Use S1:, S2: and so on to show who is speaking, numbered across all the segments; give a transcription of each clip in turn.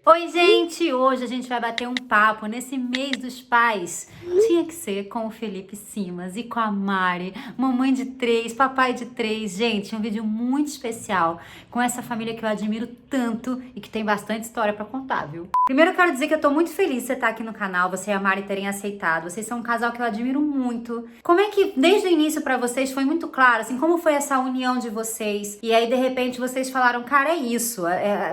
S1: Oi, gente! Hoje a gente vai bater um papo nesse mês dos pais. Tinha que ser com o Felipe Simas e com a Mari, mamãe de 3, papai de 3. Gente, um vídeo muito especial com essa família que eu admiro tanto e que tem bastante história pra contar, viu? Primeiro eu quero dizer que eu tô muito feliz de você estar aqui no canal, você e a Mari terem aceitado. Vocês são um casal que eu admiro muito. Como é que desde o início pra vocês foi muito claro, assim, como foi essa união de vocês? E aí, de repente, vocês falaram, cara, é isso,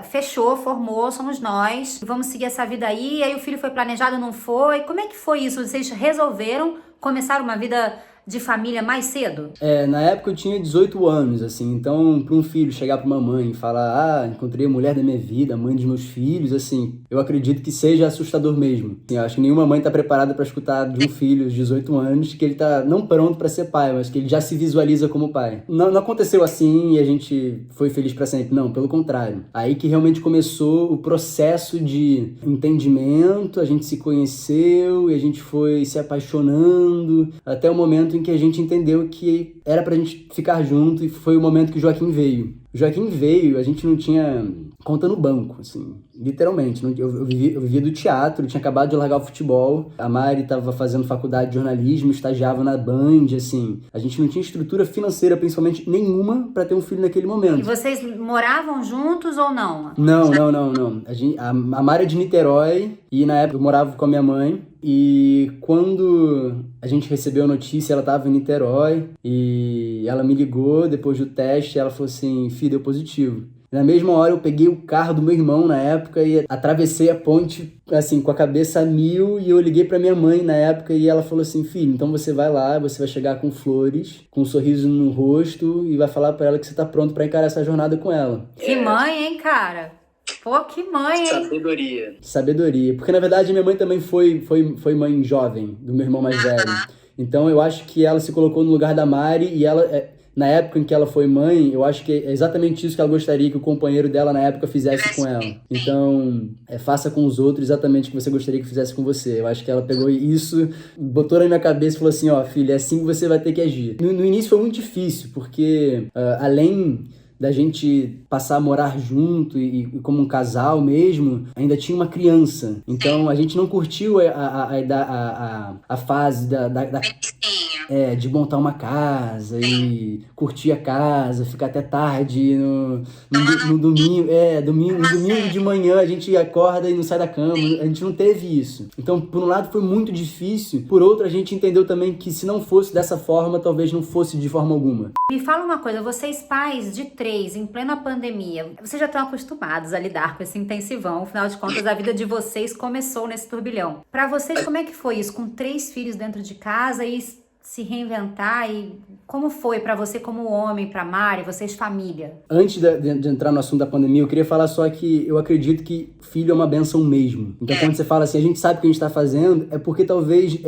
S1: fechou, formou, somos nós, vamos seguir essa vida aí. E aí o filho foi planejado, não foi? Como é que foi isso? Vocês resolveram começar uma vida de família mais cedo?
S2: Na época eu tinha 18 anos, assim, então para um filho chegar para uma mãe e falar, encontrei a mulher da minha vida, a mãe dos meus filhos, assim, eu acredito que seja assustador mesmo. Assim, eu acho que nenhuma mãe tá preparada para escutar de um filho de 18 anos que ele tá não pronto para ser pai, mas que ele já se visualiza como pai. Não aconteceu assim e a gente foi feliz para sempre, não, pelo contrário. Aí que realmente começou o processo de entendimento, a gente se conheceu e a gente foi se apaixonando até o momento em que a gente entendeu que era pra gente ficar junto, e foi o momento que o Joaquim veio. O Joaquim veio, a gente não tinha conta no banco, assim, literalmente. Eu vivia do teatro, tinha acabado de largar o futebol, a Mari estava fazendo faculdade de jornalismo, estagiava na Band, assim. A gente não tinha estrutura financeira, principalmente nenhuma, para ter um filho naquele momento.
S1: E vocês moravam juntos ou não?
S2: Não. A Mari é de Niterói e na época eu morava com a minha mãe. E quando a gente recebeu a notícia, ela estava em Niterói e ela me ligou depois do teste, ela falou assim, filho, deu positivo. Na mesma hora eu peguei o carro do meu irmão na época e atravessei a ponte assim com a cabeça a mil, e eu liguei pra minha mãe na época e ela falou assim, filho, então você vai lá, você vai chegar com flores, com um sorriso no rosto e vai falar pra ela que você tá pronto pra encarar essa jornada com ela.
S1: Que mãe, hein, cara? Pô, que mãe, hein?
S2: Sabedoria. Porque, na verdade, minha mãe também foi mãe jovem, do meu irmão mais velho. Então, eu acho que ela se colocou no lugar da Mari e ela, na época em que ela foi mãe, eu acho que é exatamente isso que ela gostaria que o companheiro dela, na época, fizesse com ela. Então, faça com os outros exatamente o que você gostaria que fizesse com você. Eu acho que ela pegou isso, botou na minha cabeça e falou assim, ó, filha, é assim que você vai ter que agir. No início foi muito difícil, porque além da gente passar a morar junto e como um casal mesmo, ainda tinha uma criança. Então a gente não curtiu a fase de montar uma casa e curtir a casa, ficar até tarde no domingo. No domingo de manhã a gente acorda e não sai da cama. A gente não teve isso. Então, por um lado foi muito difícil, por outro a gente entendeu também que se não fosse dessa forma, talvez não fosse de forma alguma.
S1: Me fala uma coisa, vocês pais de 3, em plena pandemia, vocês já estão acostumados a lidar com esse intensivão, afinal de contas a vida de vocês começou nesse turbilhão. Pra vocês, como é que foi isso, com 3 filhos dentro de casa e se reinventar, e como foi pra você como homem, pra Mari, vocês família?
S2: Antes de entrar no assunto da pandemia, eu queria falar só que eu acredito que filho é uma benção mesmo. Então quando você fala assim, a gente sabe o que a gente tá fazendo, é porque talvez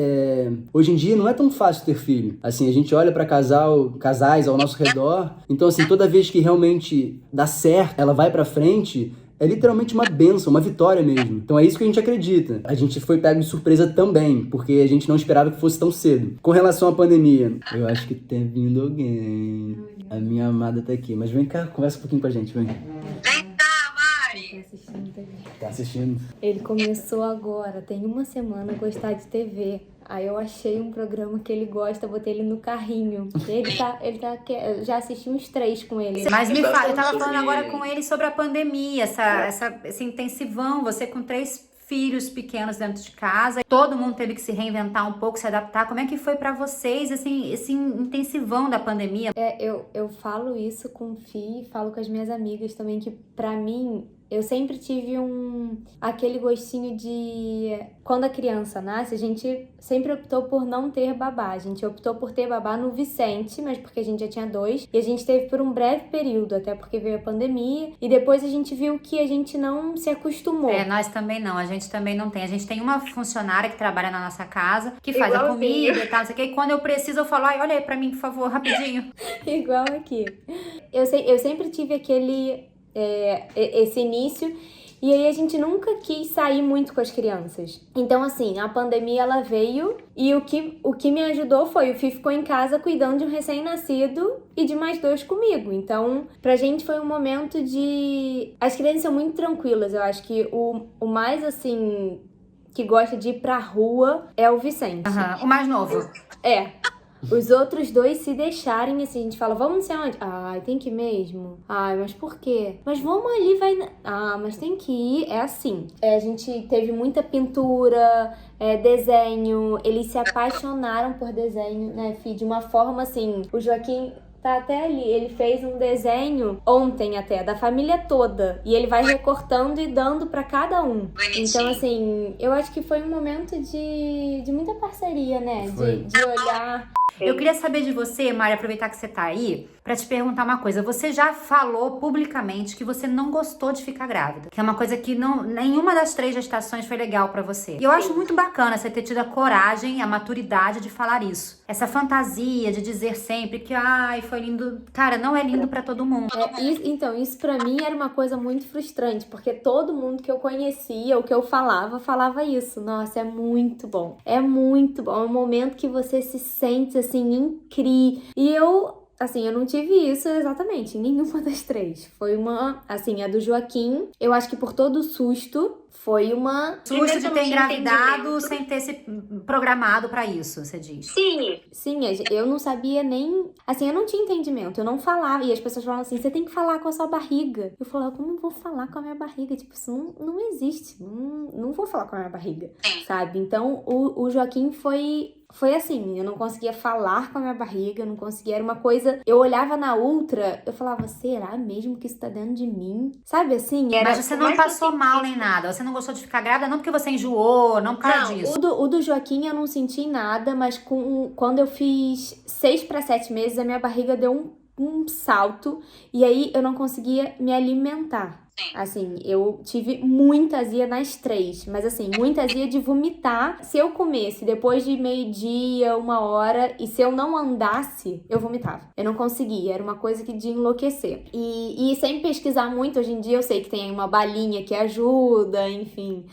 S2: hoje em dia não é tão fácil ter filho. Assim, a gente olha pra casais ao nosso redor, então assim, toda vez que realmente dá certo, ela vai pra frente, é literalmente uma bênção, uma vitória mesmo. Então é isso que a gente acredita. A gente foi pego de surpresa também, porque a gente não esperava que fosse tão cedo. Com relação à pandemia, eu acho que tem vindo alguém. A minha amada tá aqui. Mas vem cá, conversa um pouquinho com a gente, vem. Tá assistindo.
S3: Ele começou agora, tem uma semana, a gostar de TV. Aí eu achei um programa que ele gosta, botei ele no carrinho. Já assisti uns 3 com ele.
S1: Mas me fala, eu tava falando agora com ele sobre a pandemia, esse intensivão, você com 3 filhos pequenos dentro de casa, todo mundo teve que se reinventar um pouco, se adaptar. Como é que foi pra vocês, assim, esse intensivão da pandemia?
S3: Eu falo isso com o Fih, falo com as minhas amigas também, que pra mim, eu sempre tive aquele gostinho de... Quando a criança nasce, a gente sempre optou por não ter babá. A gente optou por ter babá no Vicente, mas porque a gente já tinha 2. E a gente teve por um breve período, até porque veio a pandemia. E depois a gente viu que a gente não se acostumou.
S1: Nós também não. A gente também não tem. A gente tem uma funcionária que trabalha na nossa casa, que faz a comida e tal, não sei o que. E quando eu preciso, eu falo, ai, olha aí pra mim, por favor, rapidinho.
S3: Igual aqui. Eu sempre tive esse início E aí a gente nunca quis sair muito com as crianças. Então, assim, a pandemia ela veio e o que me ajudou foi o Fih ficou em casa cuidando de um recém-nascido e de mais 2 comigo. Então, pra gente foi um momento de... As crianças são muito tranquilas. Eu acho que o mais, assim, que gosta de ir pra rua é o Vicente.
S1: O mais novo.
S3: É. Os outros 2 se deixarem, assim, a gente fala, vamos não sei onde? Ai, tem que ir mesmo? Ai, mas por quê? Mas vamos ali, vai... Ah, mas tem que ir. É assim. A gente teve muita pintura, desenho. Eles se apaixonaram por desenho, né, Fih? De uma forma, assim, o Joaquim... Tá até ali, ele fez um desenho ontem até, da família toda. E ele vai recortando e dando pra cada um.
S4: Bonitinho.
S3: Então, assim, eu acho que foi um momento de muita parceria, né? De olhar...
S1: Eu queria saber de você, Mari, aproveitar que você tá aí, pra te perguntar uma coisa. Você já falou publicamente que você não gostou de ficar grávida, que é uma coisa que nenhuma das 3 gestações foi legal pra você. E eu acho muito bacana você ter tido a coragem, a maturidade de falar isso. Essa fantasia de dizer sempre que, ai, foi lindo. Cara, não é lindo pra todo mundo.
S3: Então, isso pra mim era uma coisa muito frustrante, porque todo mundo que eu conhecia, o que eu falava isso. Nossa, é muito bom. É muito bom. É um momento que você se sente, assim, incrível. E eu não tive isso exatamente em nenhuma das 3. Foi uma, assim, a do Joaquim, eu acho que por todo o susto, foi uma...
S1: Susto de ter engravidado sem ter se programado pra isso, você diz.
S3: Sim, eu não sabia nem... Assim, eu não tinha entendimento, eu não falava. E as pessoas falavam assim, você tem que falar com a sua barriga. Eu falava, como eu vou falar com a minha barriga? Tipo, isso não existe. Não vou falar com a minha barriga, sabe? Então, o Joaquim foi assim, eu não conseguia falar com a minha barriga, eu não conseguia, era uma coisa... Eu olhava na ultra, eu falava, será mesmo que isso tá dentro de mim? Sabe assim?
S1: Mas você não passou mal nem nada, você não gostou de ficar grávida, não porque você enjoou, não por causa disso.
S3: O do Joaquim eu não senti nada, mas quando eu fiz 6 para 7 meses, a minha barriga deu um salto e aí eu não conseguia me alimentar. Assim, eu tive muita azia nas 3, mas assim, muita azia de vomitar. Se eu comesse depois de meio-dia, 1h, e se eu não andasse, eu vomitava. Eu não conseguia, era uma coisa que de enlouquecer. E sem pesquisar muito, hoje em dia eu sei que tem uma balinha que ajuda, enfim...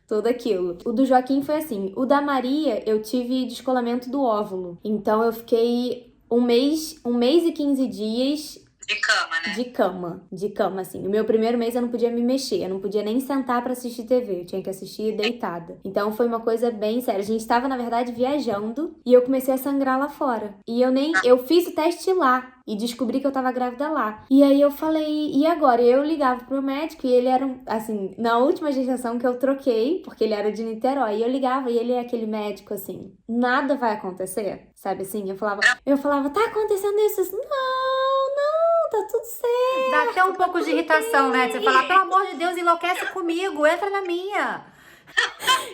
S3: Tudo aquilo. O do Joaquim foi assim. O da Maria, eu tive descolamento do óvulo. Então, eu fiquei um mês e 15 dias...
S4: De cama, né?
S3: De cama, assim. No meu primeiro mês eu não podia me mexer, eu não podia nem sentar pra assistir TV, eu tinha que assistir deitada. Então foi uma coisa bem séria. A gente tava, na verdade, viajando e eu comecei a sangrar lá fora. E eu fiz o teste lá e descobri que eu tava grávida lá. E aí eu falei, e agora? Eu ligava pro médico e ele era, assim, na última gestação que eu troquei, porque ele era de Niterói, e eu ligava e ele é aquele médico, assim, nada vai acontecer, sabe assim? Eu falava, tá acontecendo isso? Não, tá tudo certo.
S1: Dá até um pouco de irritação, né? Você falar, pelo amor de Deus, enlouquece comigo, entra na minha.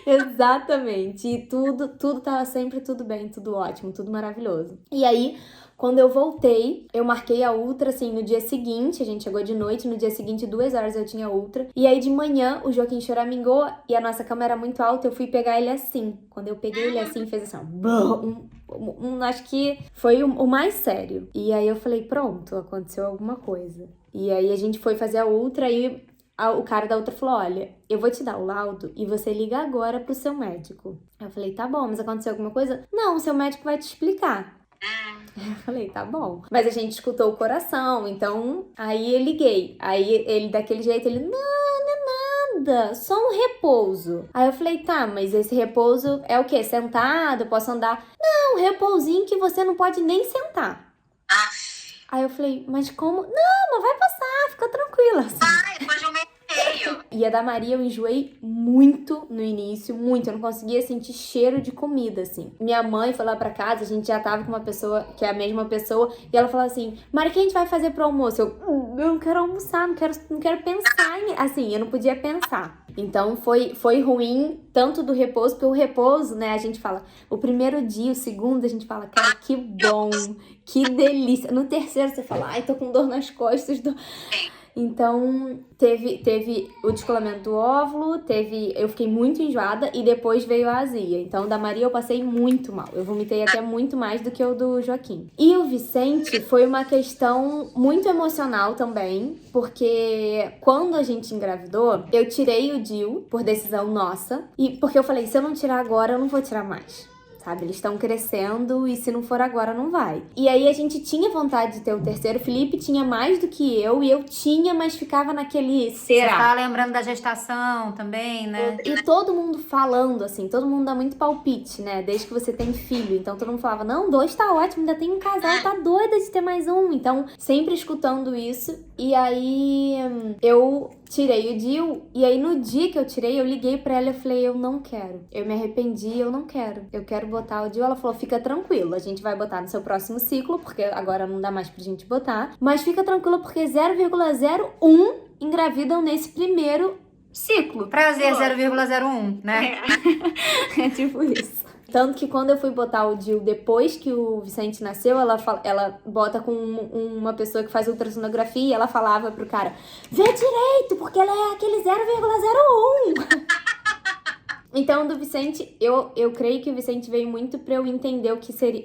S3: Exatamente. E tudo tava sempre tudo bem, tudo ótimo, tudo maravilhoso. E aí, quando eu voltei, eu marquei a ultra, assim, no dia seguinte, a gente chegou de noite, no dia seguinte, 2h eu tinha ultra. E aí, de manhã, o Joaquim choramingou e a nossa cama era muito alta, eu fui pegar ele assim. Quando eu peguei ele assim, fez assim, acho que foi o mais sério. E aí eu falei, pronto, aconteceu alguma coisa. E aí a gente foi fazer a ultra e o cara da ultra falou, olha, eu vou te dar o laudo e você liga agora pro seu médico. Eu falei, tá bom, mas aconteceu alguma coisa? Não, o seu médico vai te explicar. Eu falei, tá bom. Mas a gente escutou o coração, então aí eu liguei. Aí ele, daquele jeito, ele, não é nada, só um repouso. Aí eu falei, tá, mas esse repouso é o quê? Sentado? Posso andar? Não, um repousinho que você não pode nem sentar. Aí eu falei, mas como? Não vai passar, fica tranquila.
S4: Vai, depois de um mês e meio.
S3: E a da Maria eu enjoei muito no início, muito. Eu não conseguia sentir cheiro de comida, assim. Minha mãe foi lá pra casa, a gente já tava com uma pessoa, que é a mesma pessoa, e ela falou assim, Mari, o que a gente vai fazer pro almoço? Eu não quero almoçar, não quero pensar em... Assim, eu não podia pensar. Então foi ruim, tanto do repouso, porque o repouso, né, a gente fala, o primeiro dia, o segundo, a gente fala, cara, que bom, que delícia. No terceiro você fala, ai, tô com dor nas costas, Então, teve o descolamento do óvulo, eu fiquei muito enjoada e depois veio a azia. Então, da Maria eu passei muito mal. Eu vomitei até muito mais do que o do Joaquim. E o Vicente foi uma questão muito emocional também, porque quando a gente engravidou, eu tirei o DIU por decisão nossa, e porque eu falei, se eu não tirar agora, eu não vou tirar mais. Sabe, eles estão crescendo e se não for agora, não vai. E aí a gente tinha vontade de ter o terceiro. O Felipe tinha mais do que eu e eu tinha, mas ficava naquele será.
S1: Você tá lembrando da gestação também, né?
S3: E todo mundo falando, assim, todo mundo dá muito palpite, né? Desde que você tem filho. Então todo mundo falava, não, 2 tá ótimo, ainda tem um casal, tá doida de ter mais um. Então, sempre escutando isso. E aí, eu tirei o DIU. E aí, no dia que eu tirei, eu liguei pra ela e falei, eu não quero. Eu me arrependi, eu não quero. Eu quero botar o DIU. Ela falou, fica tranquila, a gente vai botar no seu próximo ciclo, porque agora não dá mais pra gente botar. Mas fica tranquila, porque 0,01 engravidam nesse primeiro ciclo.
S1: Prazer 0,01, né?
S3: É tipo isso. Tanto que quando eu fui botar o DIU depois que o Vicente nasceu, ela bota com uma pessoa que faz ultrassonografia e ela falava pro cara, vê direito, porque ela é aquele 0,01. Então, do Vicente, eu creio que o Vicente veio muito pra eu entender o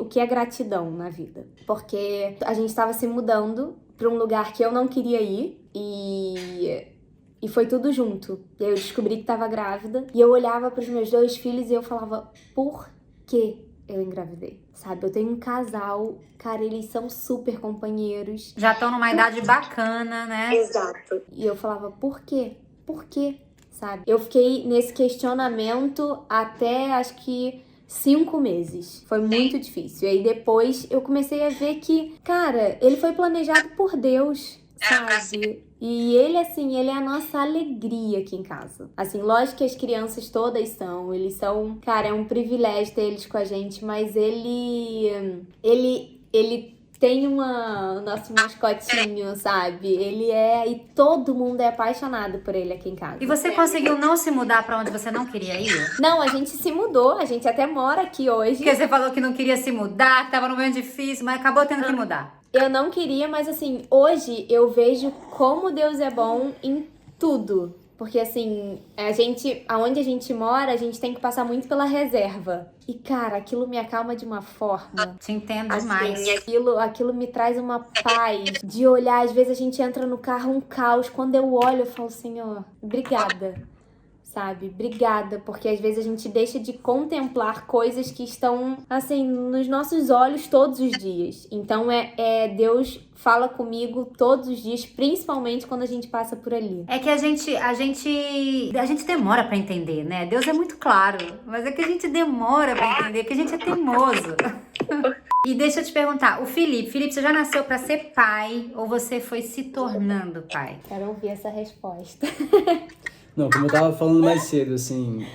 S3: que é gratidão na vida. Porque a gente tava se mudando pra um lugar que eu não queria ir e foi tudo junto. E aí eu descobri que tava grávida. E eu olhava pros meus 2 filhos e eu falava, por que eu engravidei? Sabe, eu tenho um casal, cara, eles são super companheiros.
S1: Já estão numa idade bacana, né?
S4: Exato.
S3: E eu falava, por quê? Por quê? Sabe? Eu fiquei nesse questionamento até, acho que 5 meses. Foi muito difícil. E aí depois eu comecei a ver que, cara, ele foi planejado por Deus, sabe? E ele, assim, ele é a nossa alegria aqui em casa. Assim, lógico que as crianças todas são, eles são, cara, é um privilégio ter eles com a gente, mas ele tem o nosso mascotinho, sabe? Ele é, e todo mundo é apaixonado por ele aqui em casa.
S1: E você conseguiu não se mudar pra onde você não queria ir?
S3: Não, a gente se mudou, a gente até mora aqui hoje.
S1: Porque você falou que não queria se mudar, que tava no meio difícil, mas acabou tendo que mudar.
S3: Eu não queria, mas assim, hoje eu vejo como Deus é bom em tudo. Porque assim, aonde a gente mora, a gente tem que passar muito pela reserva. E cara, aquilo me acalma de uma forma.
S1: Te entendo demais.
S3: Aquilo me traz uma paz de olhar. Às vezes a gente entra no carro, um caos. Quando eu olho, eu falo, Senhor, obrigada. Sabe? Obrigada, porque às vezes a gente deixa de contemplar coisas que estão, assim, nos nossos olhos todos os dias. Então, Deus fala comigo todos os dias, principalmente quando a gente passa por ali.
S1: É que a gente demora pra entender, né? Deus é muito claro, mas é que a gente demora pra entender, que a gente é teimoso. E deixa eu te perguntar, o Felipe, você já nasceu pra ser pai ou você foi se tornando pai?
S3: Quero ouvir essa resposta.
S2: Não, como eu tava falando mais cedo, assim,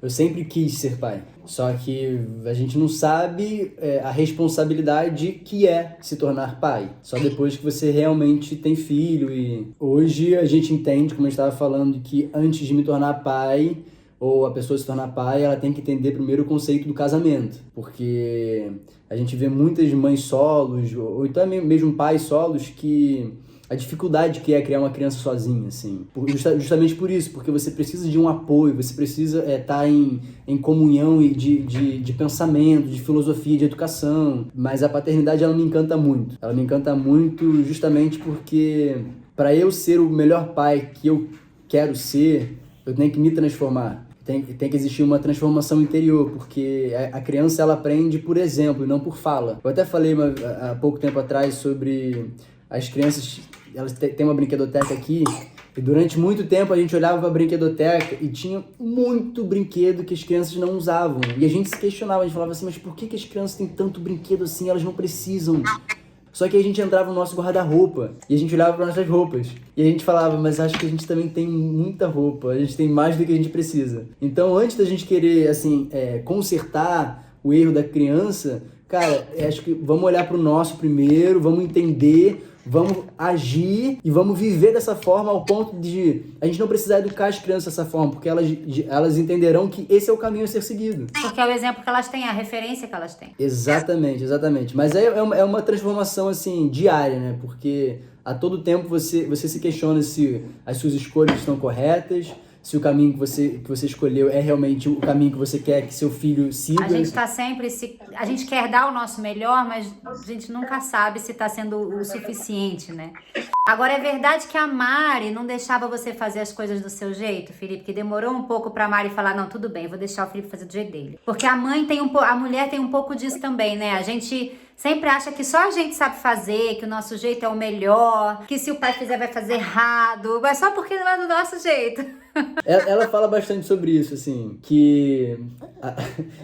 S2: eu sempre quis ser pai. Só que a gente não sabe a responsabilidade que é se tornar pai. Só depois que você realmente tem filho. E hoje a gente entende, como a gente estava falando, que antes de me tornar pai, ou a pessoa se tornar pai, ela tem que entender primeiro o conceito do casamento. Porque a gente vê muitas mães solos, ou então mesmo pais solos, que a dificuldade que é criar uma criança sozinha, assim. Justamente por isso, porque você precisa de um apoio, você precisa estar em comunhão e de pensamento, de filosofia, de educação. Mas a paternidade, ela me encanta muito. Ela me encanta muito justamente porque, para eu ser o melhor pai que eu quero ser, eu tenho que me transformar. Tem que existir uma transformação interior, porque a criança, ela aprende por exemplo e não por fala. Eu até falei há pouco tempo atrás sobre as crianças. Elas têm uma brinquedoteca aqui, e durante muito tempo a gente olhava pra brinquedoteca e tinha muito brinquedo que as crianças não usavam. E a gente se questionava, a gente falava assim, mas por que as crianças têm tanto brinquedo assim? Elas não precisam. Só que a gente entrava no nosso guarda-roupa e a gente olhava para nossas roupas. E a gente falava, mas acho que a gente também tem muita roupa, a gente tem mais do que a gente precisa. Então, antes da gente querer, assim, consertar o erro da criança, cara, acho que vamos olhar pro nosso primeiro, vamos entender, vamos agir e vamos viver dessa forma ao ponto de a gente não precisar educar as crianças dessa forma, porque elas entenderão que esse é o caminho a ser seguido.
S1: Porque é o exemplo que elas têm, a referência que elas têm.
S2: Exatamente. Mas é uma transformação, assim, diária, né? Porque a todo tempo você se questiona se as suas escolhas estão corretas, se o caminho que você escolheu é realmente o caminho que você quer que seu filho siga.
S1: A gente tá sempre a gente quer dar o nosso melhor, mas a gente nunca sabe se tá sendo o suficiente, né? Agora, é verdade que a Mari não deixava você fazer as coisas do seu jeito, Felipe? Que demorou um pouco pra Mari falar, não, tudo bem, vou deixar o Felipe fazer do jeito dele. Porque a mulher tem um pouco disso também, né? A gente sempre acha que só a gente sabe fazer, que o nosso jeito é o melhor, que se o pai fizer vai fazer errado, mas só porque não é do nosso jeito.
S2: Ela fala bastante sobre isso, assim, que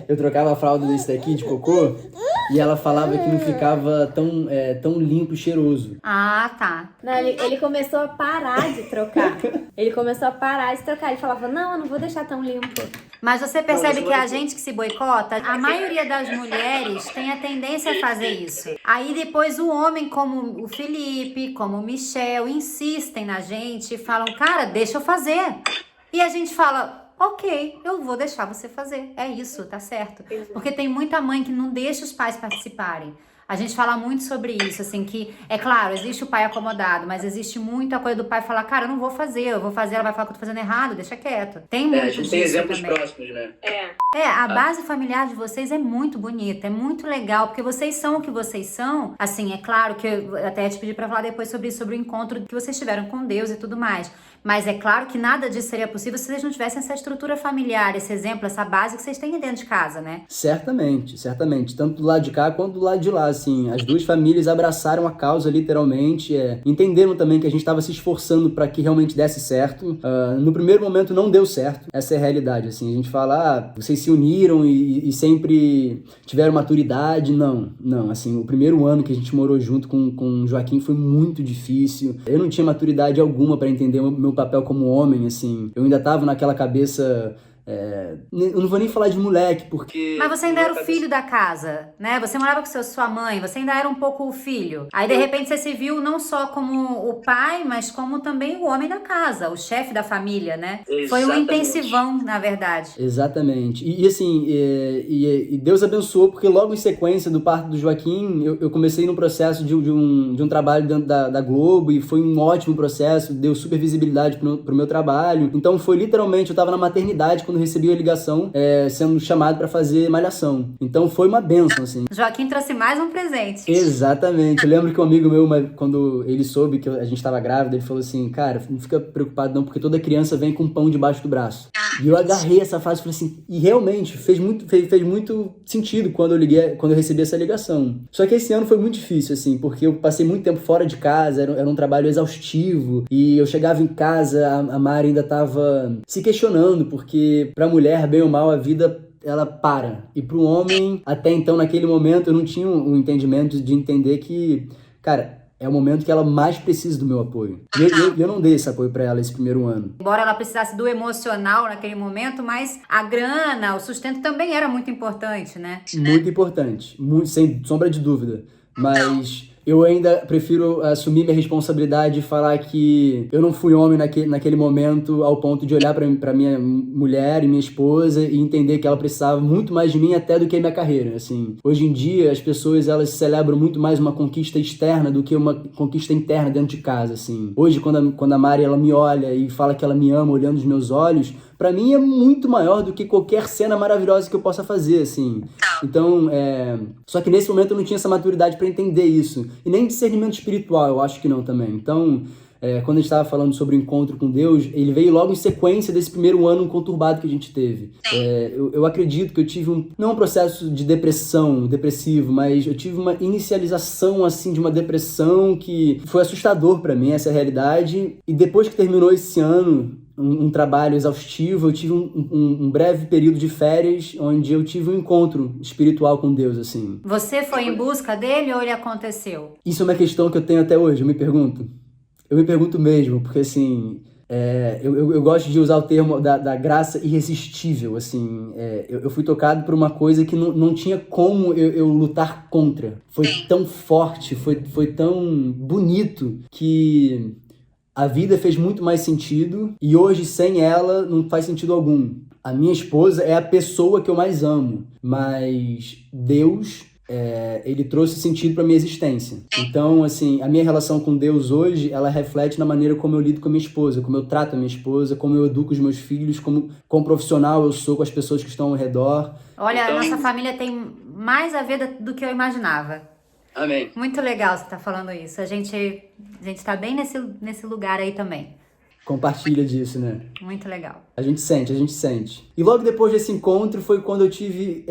S2: eu trocava a fralda desse daqui de cocô e ela falava que não ficava tão limpo e cheiroso.
S1: Ah, tá.
S3: Não, ele começou a parar de trocar. Ele falava, não, eu não vou deixar tão limpo.
S1: Mas você percebe que a gente que se boicota, a maioria das mulheres tem a tendência a fazer isso. Aí depois o homem, como o Felipe, como o Michel, insistem na gente e falam, cara, deixa eu fazer. E a gente fala, ok, eu vou deixar você fazer. É isso, tá certo. Porque tem muita mãe que não deixa os pais participarem. A gente fala muito sobre isso, assim, que, é claro, existe o pai acomodado, mas existe muita coisa do pai falar, cara, eu não vou fazer, ela vai falar que eu tô fazendo errado, deixa quieto. Tem muito
S2: A gente tem exemplos
S1: também.
S2: próximos, né?
S1: A base familiar de vocês é muito bonita, é muito legal, porque vocês são o que vocês são. Assim, é claro que eu até te pedi pra falar depois sobre o encontro que vocês tiveram com Deus e tudo mais. Mas é claro que nada disso seria possível se vocês não tivessem essa estrutura familiar, esse exemplo, essa base que vocês têm dentro de casa, né?
S2: Certamente. Tanto do lado de cá quanto do lado de lá, assim. As duas famílias abraçaram a causa, literalmente. Entenderam também que a gente estava se esforçando para que realmente desse certo. No primeiro momento não deu certo. Essa é a realidade, assim. A gente fala, vocês se uniram e sempre tiveram maturidade. Não. Assim, o primeiro ano que a gente morou junto com o Joaquim foi muito difícil. Eu não tinha maturidade alguma para entender o meu papel como homem, assim. Eu ainda tava naquela cabeça... eu não vou nem falar de moleque, porque...
S1: Mas você ainda era o filho da casa, né? Você morava com sua mãe, você ainda era um pouco o filho. Aí, de repente, você se viu não só como o pai, mas como também o homem da casa, o chefe da família, né?
S2: Exatamente.
S1: Foi um intensivão, na verdade.
S2: Exatamente. E assim, e Deus abençoou, porque logo em sequência do parto do Joaquim, eu comecei no processo de um trabalho dentro da Globo, e foi um ótimo processo, deu super visibilidade pro meu trabalho. Então, foi literalmente, eu tava na maternidade quando recebi a ligação, sendo chamado pra fazer Malhação. Então foi uma bênção, assim.
S1: Joaquim trouxe mais um presente.
S2: Exatamente. Eu lembro que um amigo meu, quando ele soube que a gente tava grávida, ele falou assim, cara, não fica preocupado não, porque toda criança vem com pão debaixo do braço. E eu agarrei essa frase e falei assim, e realmente fez muito sentido quando eu recebi essa ligação. Só que esse ano foi muito difícil, assim, porque eu passei muito tempo fora de casa, era um trabalho exaustivo, e eu chegava em casa, a Mari ainda tava se questionando, porque pra mulher, bem ou mal, a vida, ela para. E pro homem, até então, naquele momento, eu não tinha um entendimento de entender que, cara, é o momento que ela mais precisa do meu apoio. E eu não dei esse apoio pra ela esse primeiro ano.
S1: Embora ela precisasse do emocional naquele momento, mas a grana, o sustento também era muito importante, né?
S2: Muito importante. Sem sombra de dúvida. Mas... eu ainda prefiro assumir minha responsabilidade e falar que eu não fui homem naquele momento ao ponto de olhar pra minha mulher e minha esposa e entender que ela precisava muito mais de mim até do que a minha carreira, assim. Hoje em dia, as pessoas, elas celebram muito mais uma conquista externa do que uma conquista interna dentro de casa, assim. Hoje, quando a Mari, ela me olha e fala que ela me ama olhando nos meus olhos, pra mim é muito maior do que qualquer cena maravilhosa que eu possa fazer, assim. Então, só que nesse momento eu não tinha essa maturidade pra entender isso. E nem discernimento espiritual, eu acho que não também. Então, quando a gente estava falando sobre o encontro com Deus, ele veio logo em sequência desse primeiro ano conturbado que a gente teve. Eu acredito que eu tive não um processo de depressivo, mas eu tive uma inicialização, assim, de uma depressão que foi assustador pra mim, essa é a realidade. E depois que terminou esse ano, um trabalho exaustivo, eu tive um breve período de férias onde eu tive um encontro espiritual com Deus, assim.
S1: Você foi em busca dele ou ele aconteceu?
S2: Isso é uma questão que eu tenho até hoje, eu me pergunto. Eu me pergunto mesmo, porque assim, eu gosto de usar o termo da graça irresistível, assim. Eu fui tocado por uma coisa que não tinha como eu lutar contra. Foi tão forte, foi tão bonito que... a vida fez muito mais sentido e hoje, sem ela, não faz sentido algum. A minha esposa é a pessoa que eu mais amo, mas Deus ele trouxe sentido para minha existência. Então, assim, a minha relação com Deus hoje, ela reflete na maneira como eu lido com a minha esposa, como eu trato a minha esposa, como eu educo os meus filhos, como profissional eu sou com as pessoas que estão ao redor.
S1: Olha,
S2: Então,
S1: a nossa família tem mais a ver do que eu imaginava.
S2: Amém.
S1: Muito legal você estar falando isso. A gente tá bem nesse lugar aí também.
S2: Compartilha disso, né?
S1: Muito legal.
S2: A gente sente. E logo depois desse encontro foi quando eu tive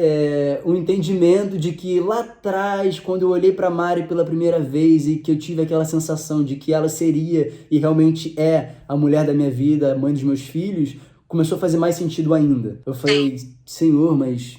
S2: um entendimento de que lá atrás, quando eu olhei pra Mari pela primeira vez e que eu tive aquela sensação de que ela seria e realmente é a mulher da minha vida, a mãe dos meus filhos, começou a fazer mais sentido ainda. Eu falei, Senhor, mas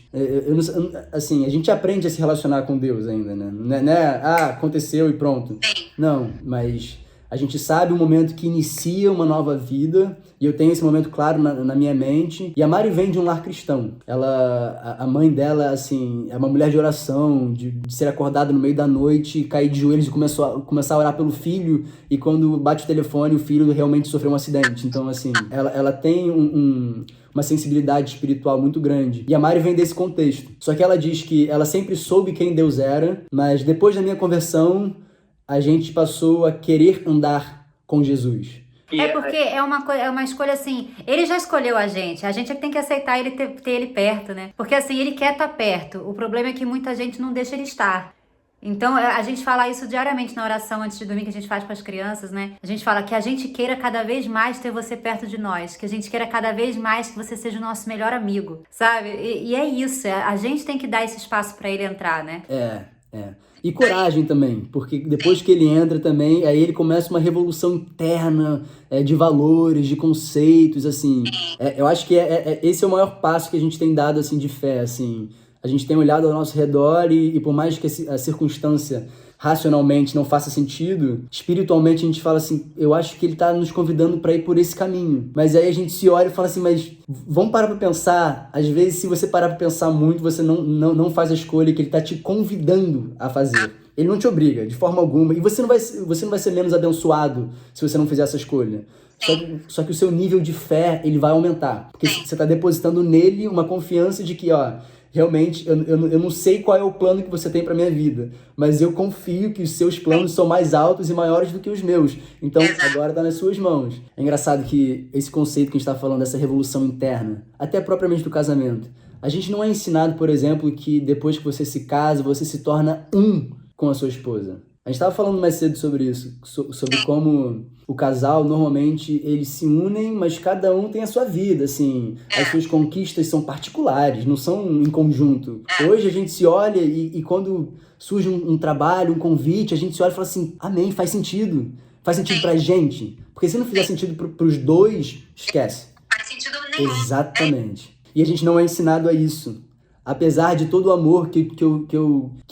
S2: assim, a gente aprende a se relacionar com Deus ainda, né? Não é aconteceu e pronto. Não, mas a gente sabe o momento que inicia uma nova vida, e eu tenho esse momento claro na minha mente. E a Mari vem de um lar cristão. A mãe dela, assim, é uma mulher de oração, de ser acordada no meio da noite, cair de joelhos e começar a orar pelo filho, e quando bate o telefone, o filho realmente sofreu um acidente. Então, assim, ela tem uma sensibilidade espiritual muito grande. E a Mari vem desse contexto. Só que ela diz que ela sempre soube quem Deus era, mas depois da minha conversão, a gente passou a querer andar com Jesus.
S1: É porque é uma escolha assim, ele já escolheu a gente é que tem que aceitar ele ter ele perto, né? Porque assim, ele quer estar perto, o problema é que muita gente não deixa ele estar. Então, a gente fala isso diariamente na oração antes de dormir, que a gente faz com as crianças, né? A gente fala que a gente queira cada vez mais ter você perto de nós, que a gente queira cada vez mais que você seja o nosso melhor amigo, sabe? E é isso, a gente tem que dar esse espaço pra ele entrar, né?
S2: E coragem também, porque depois que ele entra também, aí ele começa uma revolução interna de valores, de conceitos, assim. Eu acho que esse é o maior passo que a gente tem dado, assim, de fé, assim. A gente tem olhado ao nosso redor e por mais que a circunstância racionalmente não faça sentido, espiritualmente a gente fala assim, eu acho que ele tá nos convidando para ir por esse caminho. Mas aí a gente se olha e fala assim, mas vamos parar pra pensar. Às vezes, se você parar pra pensar muito, você não faz a escolha que ele tá te convidando a fazer. Ele não te obriga, de forma alguma. E você não vai ser menos abençoado se você não fizer essa escolha. Só que o seu nível de fé, ele vai aumentar. Porque você tá depositando nele uma confiança de que, realmente, eu não sei qual é o plano que você tem pra minha vida, mas eu confio que os seus planos são mais altos e maiores do que os meus. Então, agora tá nas suas mãos. É engraçado que esse conceito que a gente tá falando, dessa revolução interna, até propriamente do casamento, a gente não é ensinado, por exemplo, que depois que você se casa, você se torna um com a sua esposa. A gente estava falando mais cedo sobre isso, sobre como o casal, normalmente, eles se unem, mas cada um tem a sua vida, assim. As suas conquistas são particulares, não são em conjunto. Hoje a gente se olha e quando surge um trabalho, um convite, a gente se olha e fala assim, amém, faz sentido. Faz sentido pra gente. Porque se não fizer sentido pros dois, esquece.
S4: Faz sentido nenhum.
S2: Exatamente. E a gente não é ensinado a isso. Apesar de todo o amor que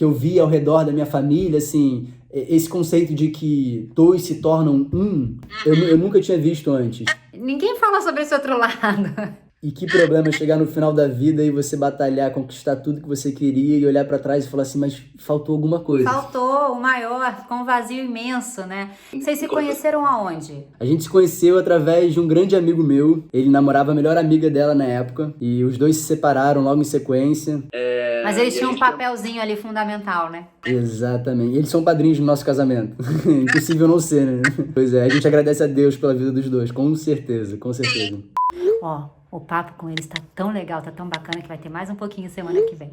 S2: eu vi ao redor da minha família, assim, esse conceito de que dois se tornam um, eu nunca tinha visto antes.
S1: Ninguém fala sobre esse outro lado.
S2: E que problema chegar no final da vida e você batalhar, conquistar tudo que você queria e olhar pra trás e falar assim, mas faltou alguma coisa.
S1: Faltou o maior, com um vazio imenso, né? Vocês se conheceram aonde?
S2: A gente se conheceu através de um grande amigo meu. Ele namorava a melhor amiga dela na época. E os dois se separaram logo em sequência.
S1: Mas eles tinham um papelzinho ali fundamental, né?
S2: Exatamente. Eles são padrinhos do nosso casamento. Impossível não ser, né? Pois é, a gente agradece a Deus pela vida dos dois, com certeza, com certeza.
S1: Ó, o papo com eles tá tão legal, tá tão bacana que vai ter mais um pouquinho semana que vem.